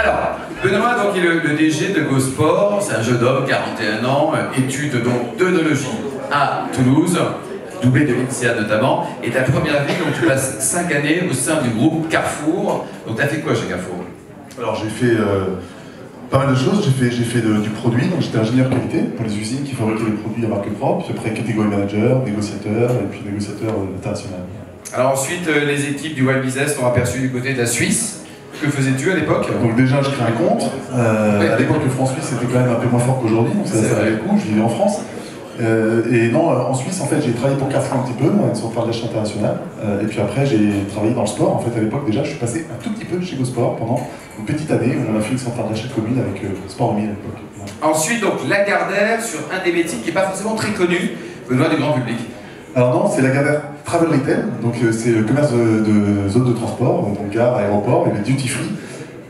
Alors, Benoît donc, est le DG de GoSport, c'est un jeune homme, 41 ans, études donc d'œnologie à Toulouse, doublé de l'INSEAD notamment, et ta première vie, donc tu passes 5 années au sein du groupe Carrefour. Donc tu as fait quoi chez Carrefour? Alors j'ai fait pas mal de choses, j'ai fait du produit, donc j'étais ingénieur qualité pour les usines qui fabriquaient les produits à marque propre, puis après catégorie manager, négociateur, et puis négociateur international. Alors ensuite, les équipes du Wild Business sont aperçues du côté de la Suisse. Que faisais-tu à l'époque? Donc déjà je crée un compte, à l'époque le franc suisse était quand même un peu moins fort qu'aujourd'hui, donc ça valait le coup, je vivais en France. Et non, en Suisse, en fait, j'ai travaillé pour Carrefour un petit peu, une centrale d'achat internationale. Et puis après, j'ai travaillé dans le sport. En fait, à l'époque, déjà, je suis passé un tout petit peu chez GoSport pendant une petite année où on a fait une centrale d'achat commune avec Sport 1000 à l'époque. Ensuite, donc, Lagardère sur un des métiers qui n'est pas forcément très connu, Benoît, du grand public. Alors non, c'est Lagardère Travel Retail, donc c'est le commerce de zone de transport, donc gare, aéroport et le duty free.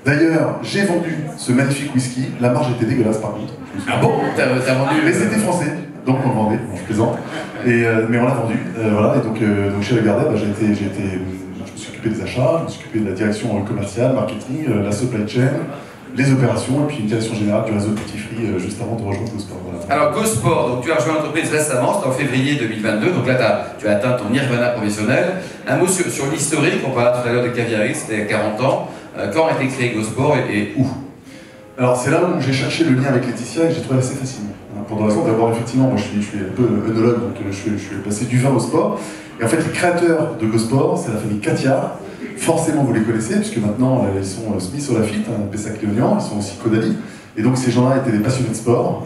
D'ailleurs, j'ai vendu ce magnifique whisky, la marge était dégueulasse par contre. Ah bon? T'as vendu? Mais c'était français. Donc on le vendait, je plaisante. Mais on l'a vendu, voilà. Et donc chez Lagardère, je me suis occupé des achats, je me suis occupé de la direction commerciale, marketing, la supply chain, les opérations, et puis une direction générale du réseau Duty Free juste avant de rejoindre GoSport. Voilà. Alors GoSport, donc tu as rejoint l'entreprise récemment, c'était en février 2022, donc là tu as atteint ton nirvana professionnel. Un mot sur l'historique, on parlait tout à l'heure de Caviari, c'était il y a 40 ans. Quand a été créé GoSport et où? Alors c'est là où j'ai cherché le lien avec Laetitia et que j'ai trouvé assez facile. Pour la raison d'avoir effectivement, moi je suis un peu œnologue, donc je suis passé du vin au sport. Et en fait les créateurs de GoSport, c'est la famille Catiard. Forcément vous les connaissez, puisque maintenant ils sont Smith Olafite, Pessac-Léognan, ils sont aussi Caudalie. Et donc ces gens-là étaient des passionnés de sport.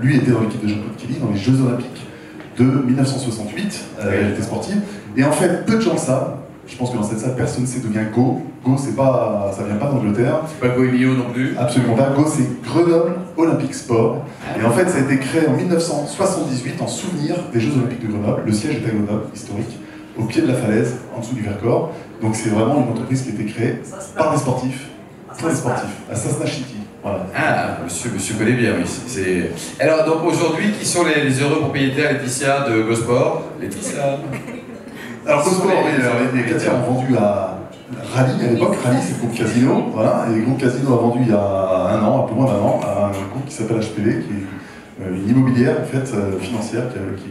Lui était dans l'équipe de Jean-Claude Killy dans les Jeux Olympiques de 1968, elle était sportive. Et en fait, peu de gens le savent. Je pense que dans cette salle, personne ne sait d'où vient Go. Go, ça vient pas d'Angleterre. C'est pas Go Emilio non plus? Absolument pas. Go, c'est Grenoble Olympic Sport. Et en fait, ça a été créé en 1978 en souvenir des Jeux Olympiques de Grenoble. Le siège est à Grenoble, historique, au pied de la falaise, en dessous du Vercors. Donc c'est vraiment une entreprise qui a été créée par des sportifs, pour les sportifs, à Cessna City. Voilà. Ah, monsieur connaît bien, oui. Alors, donc aujourd'hui, qui sont les heureux propriétaires, Laetitia, de GoSport? Laetitia? Alors GoSport, les Catiard ont vendu à Rallye à l'époque. Rallye, c'est le groupe Casino, voilà. Et le groupe Casino a vendu il y a un an, un peu moins d'un an, à un groupe qui s'appelle HPV, qui est une immobilière en fait financière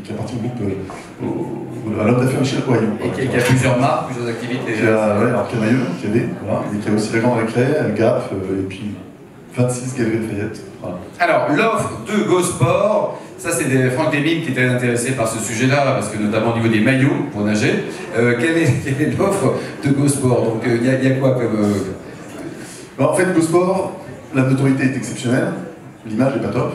qui appartient au groupe à l'homme d'affaires Michel Coyon. Et qui a plusieurs marques, plusieurs activités. Qui a Camailleux, qui a des, voilà, et qui a aussi la Grande Récré, Gap, et puis 26 Galeries Lafayette. Voilà. Alors, l'offre de GoSport, ça c'est Franck Desmines qui était intéressé par ce sujet-là, parce que notamment au niveau des maillots pour nager. Quelle est l'offre de GoSport? Donc il y a quoi comme... En fait, GoSport, la notoriété est exceptionnelle, l'image n'est pas top.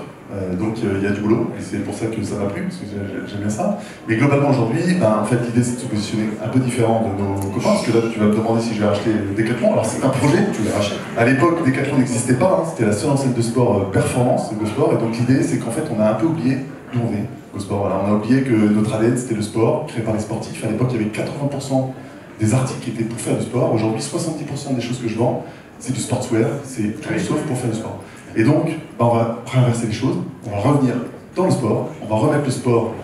Donc il y a du boulot, et c'est pour ça que ça m'a plu, parce que j'aime bien ça. Mais globalement aujourd'hui, en fait l'idée c'est de se positionner un peu différent de nos copains, parce que là tu vas me demander si je vais racheter Decathlon. Alors c'est un projet, tu les rachètes. À l'époque Decathlon n'existait pas, c'était la seule enseigne de sport performance de GoSport, et donc l'idée c'est qu'en fait on a un peu oublié d'où on est, GoSport. Voilà, on a oublié que notre ADN c'était le sport, créé par les sportifs. À l'époque il y avait 80% des articles qui étaient pour faire du sport. Aujourd'hui 70% des choses que je vends, c'est du sportswear, c'est tout sauf pour faire du sport. Et donc, on va réinverser les choses, on va revenir dans le sport, on va remettre le sport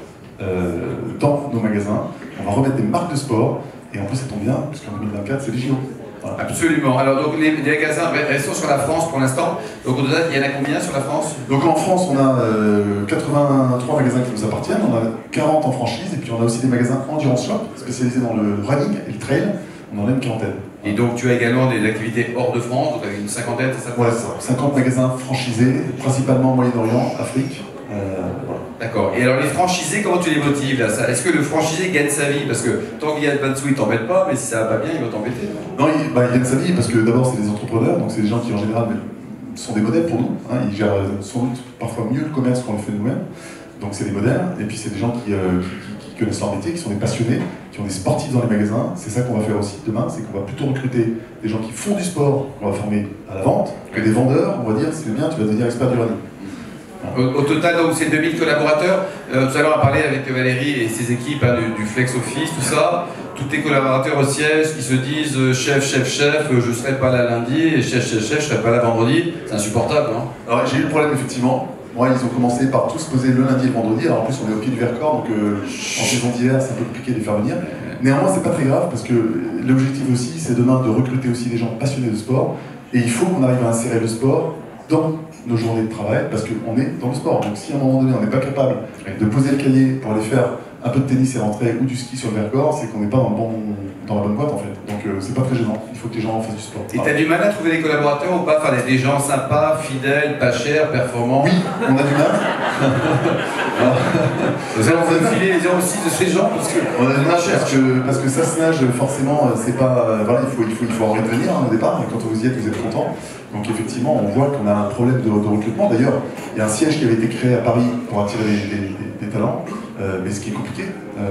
dans nos magasins, on va remettre des marques de sport, et en plus ça tombe bien, puisqu'en 2024 c'est les JO. Voilà. Absolument. Alors donc les magasins, restons sur la France pour l'instant. Donc au total, il y en a combien sur la France? Donc en France, on a 83 magasins qui nous appartiennent, on a 40 en franchise, et puis on a aussi des magasins endurance shop, spécialisés dans le running et le trail, on en a une quarantaine. Et donc tu as également des activités hors de France, donc avec une cinquantaine, c'est ça? Ouais, 50 magasins franchisés, principalement Moyen-Orient, Afrique. Voilà. D'accord. Et alors les franchisés, comment tu les motives là? Est-ce que le franchisé gagne sa vie? Parce que tant qu'il y a pas de sous, il t'embête pas, mais si ça va pas bien, il va t'embêter. Non, il gagne sa vie parce que d'abord c'est des entrepreneurs, donc c'est des gens qui en général sont des modèles pour nous. Hein, ils gèrent sans doute parfois mieux le commerce qu'on le fait nous-mêmes. Donc c'est des modèles, et puis c'est des gens qui connaissent leur métier, qui sont des passionnés, qui ont des sportifs dans les magasins. C'est ça qu'on va faire aussi demain, c'est qu'on va plutôt recruter des gens qui font du sport, qu'on va former à la vente, que des vendeurs, on va dire, c'est bien, tu vas devenir expert du running. Au total, donc c'est 2000 collaborateurs. Tout à l'heure, on a parlé avec Valérie et ses équipes du Flex Office, tout ça. Tous tes collaborateurs au siège qui se disent chef, je serai pas là lundi, et chef, je serai pas là vendredi. C'est insupportable, hein? Alors j'ai eu le problème, effectivement. Moi, ils ont commencé par tous se poser le lundi et le vendredi. Alors en plus, on est au pied du Vercors, donc en saison d'hiver, c'est un peu compliqué de les faire venir. Néanmoins, c'est pas très grave parce que l'objectif aussi, c'est demain de recruter aussi des gens passionnés de sport Et il faut qu'on arrive à insérer le sport dans nos journées de travail, parce qu'on est dans le sport. Donc si à un moment donné on n'est pas capable de poser le cahier pour aller faire un peu de tennis et rentrer, ou du ski sur le Vercors, c'est qu'on n'est pas dans la bonne boîte en fait. Donc c'est pas très gênant, il faut que les gens fassent du sport. Et t'as du mal à trouver des collaborateurs ou pas? Enfin, des gens sympas, fidèles, pas chers, performants? Oui, on a du mal. Vous allez vous filer les gens aussi de ces gens parce que on a du mal parce que ça se nage forcément, c'est pas. Voilà, il faut en revenir au départ, et quand vous y êtes, vous êtes content. Donc effectivement, on voit qu'on a un problème de recrutement. D'ailleurs, il y a un siège qui avait été créé à Paris pour attirer des talents, mais ce qui est compliqué.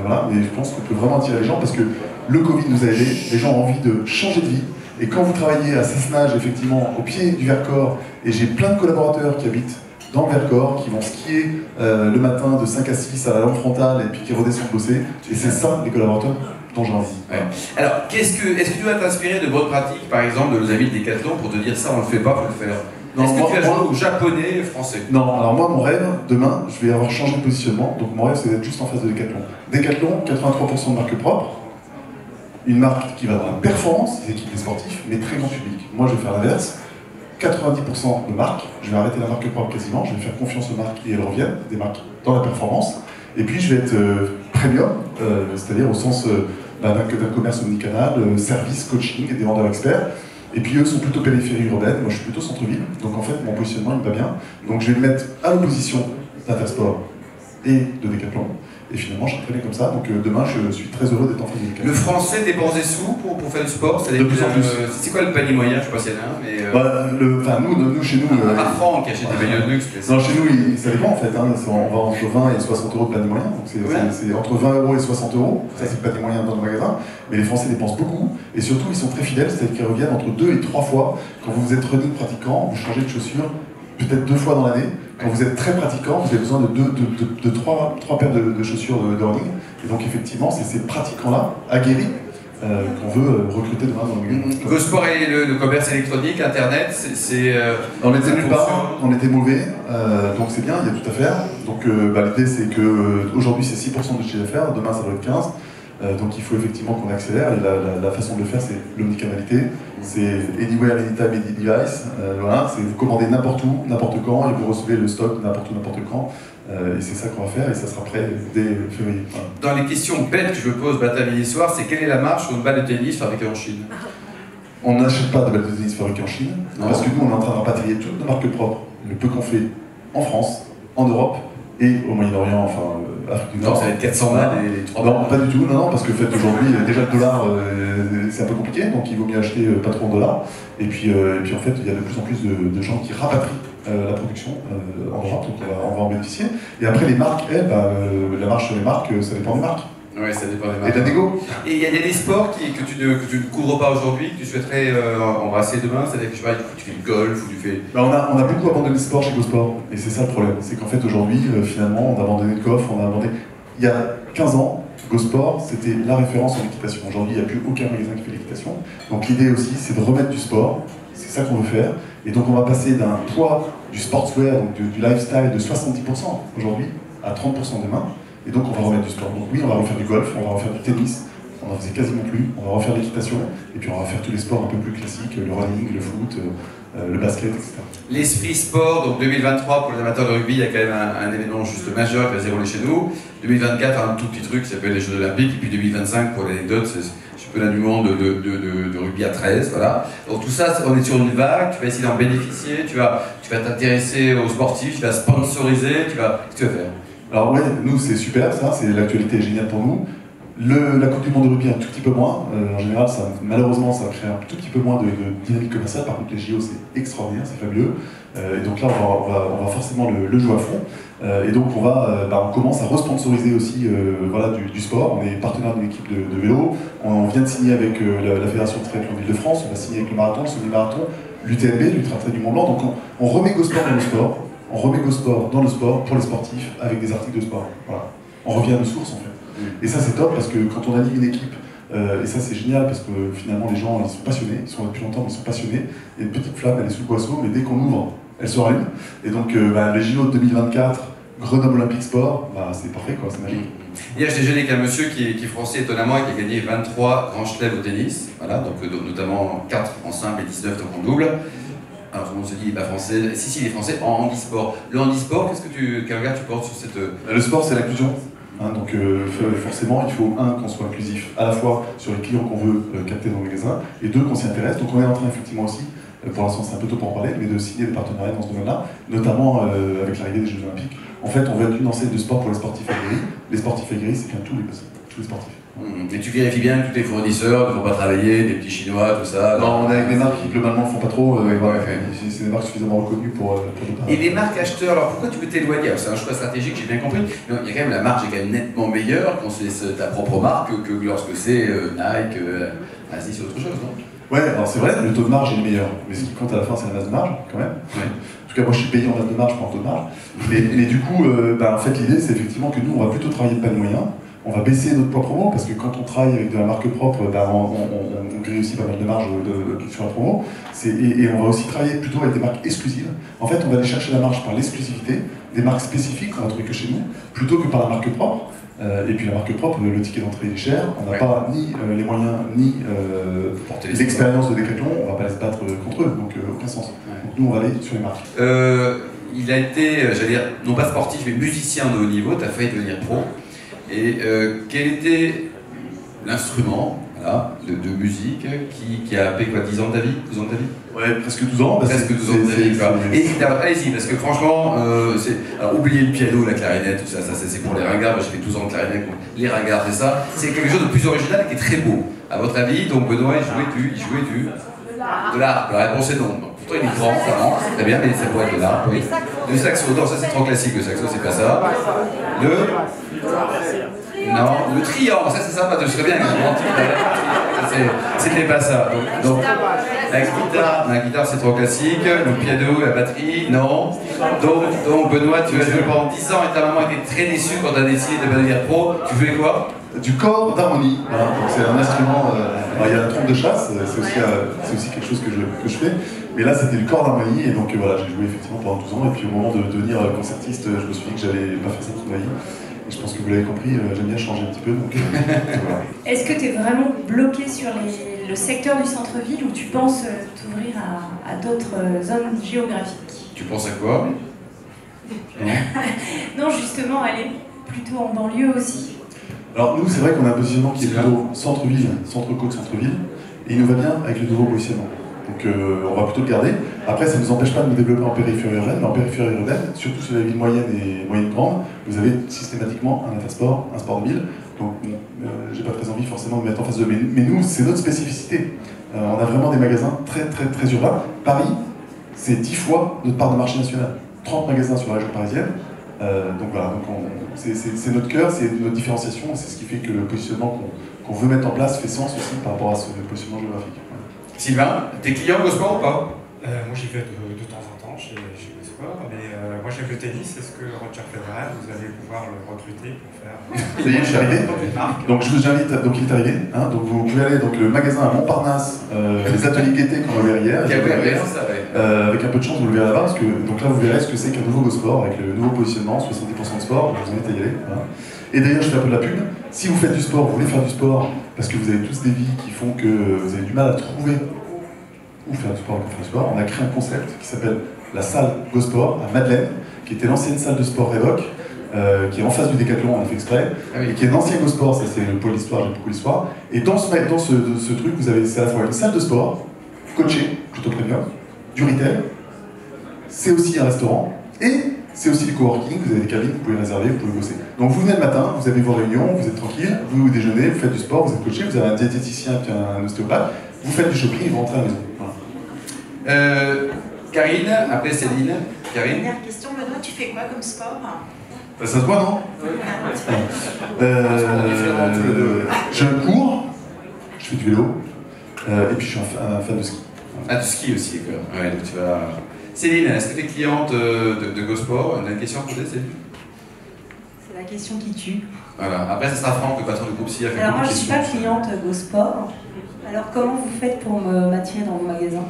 Voilà, mais je pense qu'on peut vraiment attirer les gens parce que le Covid nous a aidés, les gens ont envie de changer de vie. Et quand vous travaillez à Cessenage, effectivement, au pied du Vercors, et j'ai plein de collaborateurs qui habitent dans le Vercors, qui vont skier le matin de 5 à 6 à la lampe frontale et puis qui redescendent bosser, et c'est ça les collaborateurs dont j'ai envie. Ouais. Alors, est-ce que tu vas t'inspirer de bonnes pratiques, par exemple, de nos amis de Decathlon, pour te dire ça, on le fait pas, faut le faire? Est-ce que tu vas jouer au japonais, français? Non, alors moi, mon rêve, demain, je vais avoir changé de positionnement, donc mon rêve, c'est d'être juste en face de Decathlon. Decathlon, 83% de marque propre, une marque qui va dans la performance, des équipes des sportifs, mais très grand public. Moi, je vais faire l'inverse. 90% de marques, je vais arrêter la marque propre quasiment, je vais faire confiance aux marques et elles reviennent, des marques dans la performance. Et puis je vais être premium, c'est-à-dire au sens d'un commerce omnicanal, service, coaching et des vendeurs experts. Et puis eux sont plutôt périphérie urbaine, moi je suis plutôt centre-ville, donc en fait mon positionnement il me va bien. Donc je vais me mettre à l'opposition d'Intersport et de Decathlon. Et finalement, je traîné comme ça, donc demain, je suis très heureux d'être en face de Decathlon. Le français dépense des sous pour faire du sport? De plus en plus. C'est quoi le panier moyen? Je sais pas s'il y en a un, mais... nous, chez nous... Pas Franck qui achète des beignets de luxe. Non, chez nous, ça dépend en fait. Hein. On va entre 20 et 60 euros de panier moyen. Donc c'est entre 20 euros et 60 euros. Ça, c'est le panier moyen dans le magasin. Mais les Français dépensent beaucoup. Et surtout, ils sont très fidèles, c'est-à-dire qu'ils reviennent entre 2 et 3 fois. Quand vous êtes running pratiquant, vous changez de chaussures peut-être 2 fois dans l'année. Quand vous êtes très pratiquant, vous avez besoin de 3 paires de chaussures de running. Et donc effectivement, c'est ces pratiquants-là, aguerris, qu'on veut recruter demain dans le milieu. GoSport et le commerce électronique, Internet, c'est... On était nulle part, on était mauvais, donc c'est bien, il y a tout à faire. Donc l'idée c'est qu'aujourd'hui c'est 6% de chiffre d'affaires, demain ça doit être 15%. Donc il faut effectivement qu'on accélère, et la façon de le faire c'est l'omnicanalité, c'est anywhere, anytime, any device, voilà, c'est vous commandez n'importe où, n'importe quand, et vous recevez le stock n'importe où, n'importe quand, et c'est ça qu'on va faire, et ça sera prêt dès février. Voilà. Dans les questions bêtes que je pose matin, midi, soir, c'est quelle est la marche sur une balle de tennis fabriquée en Chine? On n'achète pas de balles de tennis fabriquées en Chine, parce que nous on est en train de rapatrier toutes nos marques propres, le peu qu'on fait en France, en Europe, et au Moyen-Orient, enfin Afrique du Nord. Non, ça va être 400 balles et les 3 balles. Non, pas du tout, non, parce que fait aujourd'hui, déjà le dollar, c'est un peu compliqué, donc il vaut mieux acheter pas trop en dollars. Et puis en fait, il y a de plus en plus de gens qui rapatrient la production en Europe, donc on va en bénéficier. Et après, les marques, elles, la marche sur les marques, ça dépend des marques. Oui, ça dépend des marques. Et de la négo. Et il y a des sports que tu ne couvres pas aujourd'hui, que tu souhaiterais embrasser demain? C'est-à-dire que je sais pas, tu fais du golf ou tu fais... On a beaucoup abandonné le sport chez GoSport, et c'est ça le problème. C'est qu'en fait aujourd'hui, finalement, on a abandonné le golf, on a abandonné... Il y a 15 ans, GoSport, c'était la référence en équitation. Aujourd'hui, il n'y a plus aucun magasin qui fait l'équitation. Donc l'idée aussi, c'est de remettre du sport, c'est ça qu'on veut faire. Et donc on va passer d'un poids du sportswear, donc du lifestyle de 70% aujourd'hui, à 30% demain. Et donc on va remettre du sport. Donc oui, on va refaire du golf, on va refaire du tennis, on n'en faisait quasiment plus, on va refaire l'équitation, et puis on va faire tous les sports un peu plus classiques, le running, le foot, le basket, etc. L'esprit sport, donc 2023 pour les amateurs de rugby, il y a quand même un événement juste majeur qui va se dérouler chez nous. 2024, un tout petit truc qui s'appelle les Jeux Olympiques, et puis 2025, pour l'anecdote, c'est le championnat du monde de rugby à 13, voilà. Donc tout ça, on est sur une vague, tu vas essayer d'en bénéficier, tu vas t'intéresser aux sportifs, tu vas sponsoriser, qu'est-ce que tu vas faire? Alors ouais, nous c'est super ça, l'actualité est géniale pour nous. La Coupe du Monde de rugby un tout petit peu moins, en général malheureusement ça crée un tout petit peu moins de dynamique commerciale, par contre les JO c'est extraordinaire, c'est fabuleux. Et donc là on va forcément le jouer à fond. Et donc on commence à responsoriser aussi voilà, du sport, on est partenaire d'une équipe de vélo, on vient de signer avec la Fédération de triathlon d'Île-de-France, on va signer avec le marathon, le semi-marathon, l'UTMB, l'Ultra-Trail du Mont-Blanc, donc on remet GoSport dans le sport. On remet GoSport dans le sport pour les sportifs avec des articles de sport. Voilà. On revient à nos sources en fait. Et ça c'est top parce que quand on anime une équipe, et ça c'est génial parce que finalement les gens ils sont passionnés, ils sont là depuis longtemps mais ils sont passionnés. Il y a une petite flamme, elle est sous le boisseau, mais dès qu'on ouvre, elle se rallume. Et donc les JO de 2024, Grenoble Olympique Sport, c'est parfait quoi, c'est magique. Hier, j'ai déjeuné avec un monsieur qui est français étonnamment et qui a gagné 23 grands chelems au tennis, voilà, donc notamment 4 en simple et 19 donc en double. Alors tout le monde se dit, il n'est pas français. Si, il est français en handisport. Le handisport, quel regard tu portes sur cette... Le sport, c'est l'inclusion. Donc forcément, il faut, un, qu'on soit inclusif, à la fois sur les clients qu'on veut capter dans le magasin, et deux, qu'on s'y intéresse. Donc on est en train effectivement aussi, pour l'instant c'est un peu tôt pour en parler, mais de signer des partenariats dans ce domaine-là, notamment avec l'arrivée des Jeux Olympiques. En fait, on veut être une enseigne de sport pour les sportifs aguerris. Les sportifs aguerris, c'est bien tous les sportifs. Et tu vérifies bien que tous tes fournisseurs ne font pas travailler, des petits chinois, tout ça? Non, on est avec des marques qui globalement ne font pas trop, voilà, c'est des marques suffisamment reconnues pour Et les marques acheteurs, alors pourquoi tu peux t'éloigner? C'est un choix stratégique, j'ai bien compris, mais il y a quand même la marge est quand même nettement meilleure quand c'est ta propre marque que lorsque c'est Nike, Asie, c'est autre chose, non? Ouais, alors c'est vrai, le taux de marge est le meilleur, mais ce qui compte à la fin c'est la masse de marge quand même. Ouais. En tout cas moi je suis payé en masse de marge, pas en taux de marge. Mais du coup, en fait l'idée c'est effectivement que nous on va plutôt travailler de panier moyen. On va baisser notre poids promo parce que quand on travaille avec de la marque propre, on grille aussi pas mal de marge sur la promo. Et on va aussi travailler plutôt avec des marques exclusives. En fait, on va aller chercher la marge par l'exclusivité, des marques spécifiques qu'on va trouver que chez nous, plutôt que par la marque propre. Et puis la marque propre, le ticket d'entrée est cher, on n'a pas ni les moyens, ni l'expérience de Decathlon, on va pas les se battre contre eux, donc aucun sens. Donc nous, on va aller sur les marques. Il a été, j'allais dire, non pas sportif, mais musicien de haut niveau, tu as failli devenir pro. Et quel était l'instrument de musique qui a happé quoi, 10 ans de ta vie? 12 ans de ta vie? Ouais, presque 12 ans. Presque 12 ans de ta vie, quoi. Et allez-y, parce que franchement, alors oubliez le piano, la clarinette, tout ça, c'est pour les ringards. Moi j'ai fait 12 ans de clarinette, les ringards, c'est ça. C'est quelque chose de plus original et qui est très beau. À votre avis, donc Benoît, il jouait de l'art. La réponse est non. Pourtant il est grand, ça rentre, c'est très bien, mais ça pourrait être de l'art. Oui. Le saxo, non, ça c'est trop classique, le saxo, c'est pas ça. Non, le triangle, ça c'est sympa, tu serais bien c'était pas ça. Donc la guitare c'est trop classique, le piano, la batterie, non. Donc Benoît, tu as joué pendant 10 ans et ta maman était très déçue quand tu as décidé de devenir pro. Tu jouais quoi? Du corps d'harmonie. Voilà. C'est un instrument, il y a la trompe de chasse, c'est aussi quelque chose que je fais. Mais là c'était du corps d'harmonie et donc voilà, j'ai joué effectivement pendant 12 ans et puis au moment de devenir concertiste, je me suis dit que j'allais pas faire ça toute ma vie. Et je pense que vous l'avez compris, j'aime bien changer un petit peu. Donc, voilà. Est-ce que tu es vraiment bloqué sur le secteur du centre-ville ou tu penses t'ouvrir à d'autres zones géographiques? Tu penses à quoi? Non, justement, aller plutôt en banlieue aussi. Alors nous, c'est vrai qu'on a un positionnement qui est plutôt centre-ville, centre-côte, centre-ville, et il nous va bien avec le nouveau positionnement. Donc on va plutôt le garder. Après, ça ne nous empêche pas de nous développer en périphérie urbaine, mais en périphérie urbaine, surtout sur les villes moyennes et moyennes grandes, vous avez systématiquement un intersport, un sport de ville. Donc j'ai pas très envie forcément de mettre en face de eux. Mais nous, c'est notre spécificité. On a vraiment des magasins très urbains. Paris, c'est 10 fois notre part de marché national. 30 magasins sur la région parisienne. Donc voilà, c'est notre cœur, c'est notre différenciation, c'est ce qui fait que le positionnement qu'on veut mettre en place fait sens aussi par rapport à ce positionnement géographique. Sylvain, t'es client Gosport ou pas? Moi j'y vais de temps en temps chez Gosport, mais moi j'aime le tennis, est-ce que Roger Federer, vous allez pouvoir le recruter pour faire... Ça y est, je suis arrivé. Donc je vous invite, donc il est arrivé, hein, donc vous pouvez aller donc le magasin à Montparnasse, les ateliers Gaieté qu'on a ouvert hier, avec un peu de chance vous le verrez là-bas, parce que donc là vous verrez ce que c'est qu'un nouveau Gosport, avec le nouveau positionnement, 70% de sport, je vous invite à y aller. Voilà. Et d'ailleurs je fais un peu de la pub, si vous faites du sport, vous voulez faire du sport, parce que vous avez tous des vies qui font que vous avez du mal à trouver où faire du sport, où faire du sport, on a créé un concept qui s'appelle la salle Gosport à Madeleine, qui était l'ancienne salle de sport Revoc, qui est en face du Décathlon, on a fait exprès, et qui est un ancien Gosport, ça c'est le pôle d'histoire, j'aime beaucoup l'histoire. Et dans ce truc, vous avez c'est à la fois une salle de sport, coachée, plutôt premium, du retail, c'est aussi un restaurant, et c'est aussi le coworking, vous avez des cabines, vous pouvez réserver, vous pouvez bosser. Donc vous venez le matin, vous avez vos réunions, vous êtes tranquille, vous déjeunez, vous faites du sport, vous êtes coaché, vous avez un diététicien et un ostéopathe, vous faites du shopping et vous rentrez à la maison. Voilà. Karine, après Céline. Karine. Dernière question, Benoît, tu fais quoi comme sport? Ça se voit, non? Je cours, je fais du vélo, et puis je suis un fan de ski. Ah, du ski aussi, d'accord. Ouais, donc tu vas... Céline, est-ce que tu es cliente de Gosport? On a une question à poser, Céline? C'est la question qui tue. Voilà. Après, ça sera Franck, le patron du groupe SIA. Alors moi, je ne suis pas cliente Gosport. Alors comment vous faites pour m'attirer dans vos magasins?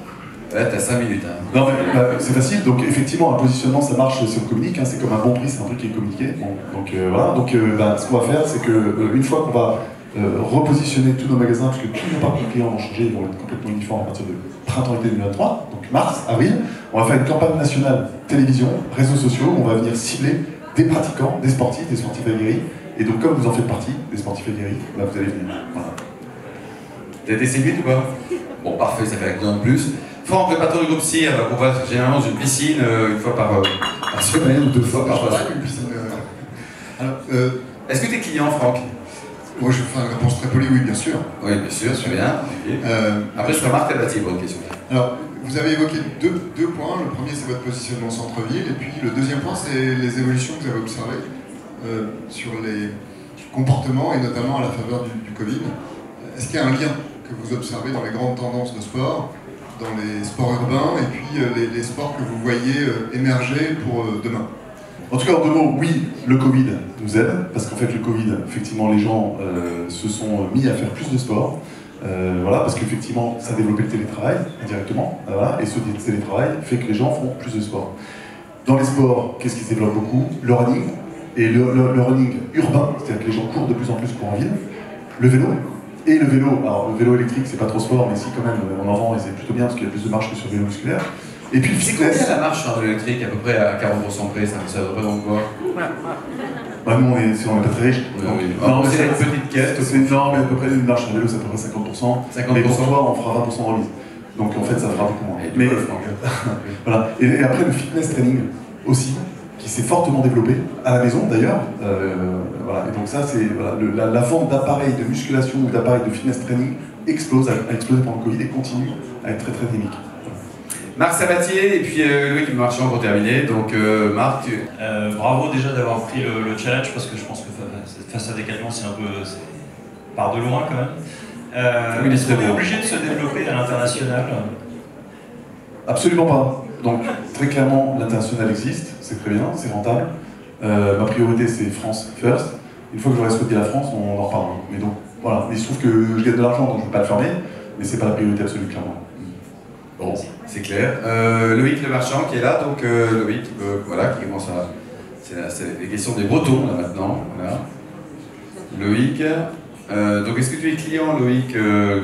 Ouais, t'as 5 minutes. Hein. Non, mais c'est facile. Donc, effectivement, un positionnement, ça marche si on communique. Hein, c'est comme un bon prix, c'est un truc qui est communiqué. Bon, donc, voilà. Donc, ce qu'on va faire, c'est que une fois qu'on va repositionner tous nos magasins, parce que tous nos parcours clients vont changer, ils vont être complètement uniformes à partir de printemps-été 2023, donc mars, avril, on va faire une campagne nationale télévision, réseaux sociaux, on va venir cibler des pratiquants, des sportifs aguerris. Et donc, comme vous en faites partie, des sportifs aguerris, là, vous allez venir. Voilà. T'as été séduite ou pas? Bon, parfait, ça fait un client de plus. Franck, le patron du groupe CIR, on va généralement dans une piscine une fois par semaine ou 2 fois par semaine. Est-ce que tu es client, Franck? Moi, je vais faire une réponse très polie, oui, bien sûr. Oui, bien sûr, très bien. Okay. Après, je remarque ta bâtie pour une question. Alors, vous avez évoqué deux points. Le premier, c'est votre positionnement centre-ville. Et puis, le deuxième point, c'est les évolutions que vous avez observées sur les comportements, et notamment à la faveur du Covid. Est-ce qu'il y a un lien que vous observez dans les grandes tendances de sport, dans les sports urbains, et puis les sports que vous voyez émerger pour demain? En tout cas, en 2 mots, oui, le Covid nous aide, parce qu'en fait, le Covid, effectivement, les gens se sont mis à faire plus de sport, voilà, parce qu'effectivement, ça a développé le télétravail indirectement, voilà, et ce télétravail fait que les gens font plus de sport. Dans les sports, qu'est-ce qui se développe beaucoup? Le running, et le running urbain, c'est-à-dire que les gens courent de plus en plus pour en ville, le vélo, et le vélo, alors le vélo électrique, c'est pas trop sport, mais si quand même, on en vend, et c'est plutôt bien, parce qu'il y a plus de marche que sur le vélo musculaire. Et puis le fitness. C'est combien la marche sur un vélo électrique, à peu près à 40% près, ça représente quoi? Bah nous, on est pas très riches. Non, c'est une petite caisse. Non, mais à peu près une marche sur vélo, c'est à peu près 50%. Mais pour toi, on fera 20% de remise. Donc en fait, ça fera beaucoup moins. Mais voilà. Et après, le fitness training aussi, qui s'est fortement développé, à la maison d'ailleurs. Voilà. Et donc ça, c'est voilà, la vente d'appareils de musculation ou d'appareils de fitness training explose, a explosé pendant le Covid et continue à être très très dynamique. Marc Sabatier et puis Loïc Marchand pour terminer. Donc Marc, bravo déjà d'avoir pris le challenge, parce que je pense que face à Decathlon, c'est un peu part de loin quand même. Oui, est-ce qu'on est obligé de se développer à l'international? Absolument pas. Donc très clairement, l'international existe, c'est très bien, c'est rentable. Ma priorité, c'est France first. Une fois que j'aurai souhaité la France, on en reparlera. Mais donc voilà, mais il se trouve que je gagne de l'argent, donc je ne peux pas le fermer, mais c'est pas la priorité absolue, clairement. Bon, c'est clair. Loïc Le Marchand qui est là, donc Loïc, voilà, qui commence à... C'est les questions des Bretons, là, maintenant. Voilà. Loïc, donc est-ce que tu es client, Loïc,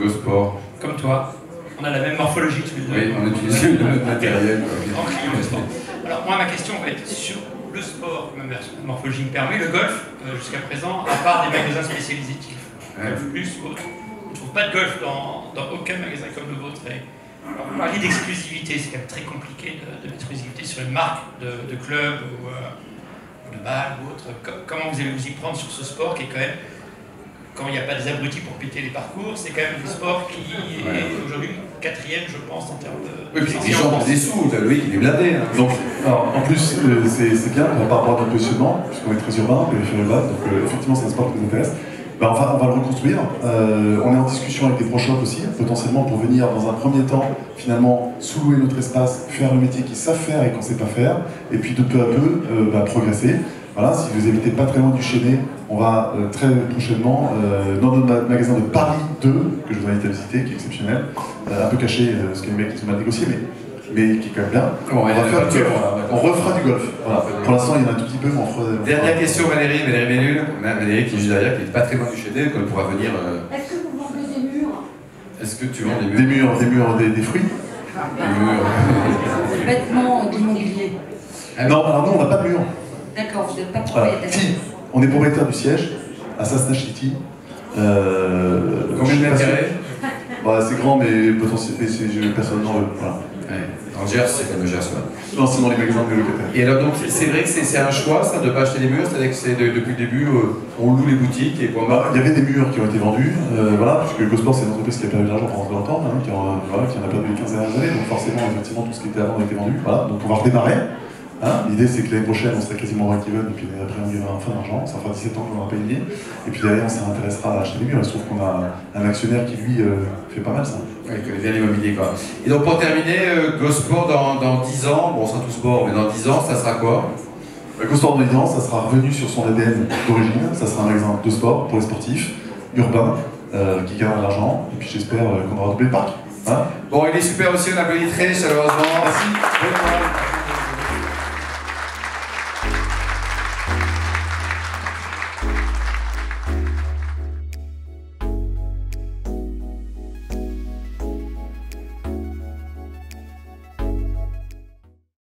GoSport? Comme toi. On a la même morphologie tous les deux. Oui, on utilise le même matériel. Grand client de sport. Alors moi, ma question va être sur le sport, ma morphologie me permet. Le golf, jusqu'à présent, à part des magasins spécialisés type Golf Plus ou autre, on ne trouve pas de golf dans aucun magasin comme le vôtre. Alors, vous parliez d'exclusivité, c'est quand même très compliqué de mettre exclusivité sur une marque de club ou de balle ou autre. Comment vous allez vous y prendre sur ce sport qui est quand même, quand il n'y a pas des abrutis pour péter les parcours, c'est quand même un sport qui est aujourd'hui 4e, je pense, en termes de... Oui, puis les gens ont des sous, Loïc, il est blindé. Hein. Donc, alors, en plus, c'est bien par rapport à notre positionnement, puisqu'on est très urbain, périphérique, donc effectivement, c'est un sport qui nous intéresse. Ben, on va le reconstruire. On est en discussion avec des pro-shops aussi, potentiellement pour venir dans un premier temps, finalement, sous-louer notre espace, faire le métier qu'ils savent faire et qu'on ne sait pas faire, et puis de peu à peu progresser. Voilà, si vous habitez pas très loin du Chénet, on va très prochainement dans notre magasin de Paris 2, que je vous invite à visiter, qui est exceptionnel, un peu caché, parce qu'il y a des mecs qui sont mal négociés, mais qui est quand même bien. On refera du golf. Voilà. Pour l'instant, il y en a un tout petit peu, mais on fera... Dernière question, Valérie Ménul. Valérie qui est juste derrière, qui n'est pas très loin du Chénet, qu'on pourra venir... Est-ce que vous vendez des murs? Est-ce que tu vends des murs? Des fruits. Des murs. Des vêtements d'immobilier. Non, alors nous, on n'a pas de mur. D'accord, vous n'êtes pas propriétaire. Si, on est propriétaire du siège, à Sassenage City. Combien de mètres carrés? C'est grand, mais potentiellement, personne n'en veut. Voilà. Ouais. En Gers, c'est comme le Gers, là. Non, c'est dans les magasins de locataires. Et alors, donc, c'est vrai que c'est un choix, ça, de ne pas acheter des murs, c'est-à-dire que c'est depuis le début, on loue les boutiques et point barre. Il y avait des murs qui ont été vendus, voilà, puisque GoSport, c'est une entreprise qui a perdu de l'argent pendant longtemps, hein, qui en a perdu les 15 dernières années, donc forcément, effectivement, tout ce qui était avant a été vendu. Voilà, donc on va redémarrer. Hein, l'idée, c'est que l'année prochaine, on sera quasiment break-even, et puis après, on gagnera enfin d'argent. Ça fera 17 ans qu'on n'aura pas gagné. Et puis derrière, on s'intéressera à acheter des murs. Il se trouve qu'on a un actionnaire qui, lui, fait pas mal ça. Oui, il connaît bien l'immobilier, quoi. Et donc, pour terminer, GoSport dans 10 ans, bon, on sera tout sport, mais dans 10 ans, ça sera quoi? GoSport dans 10 ans, ça sera revenu sur son ADN d'origine. Ça sera un magasin de sport pour les sportifs, urbain, qui gagne de l'argent. Et puis j'espère qu'on aura doublé le parc. Hein? Bon, il est super aussi, on applaudit très chaleureusement. Merci. Bon courage.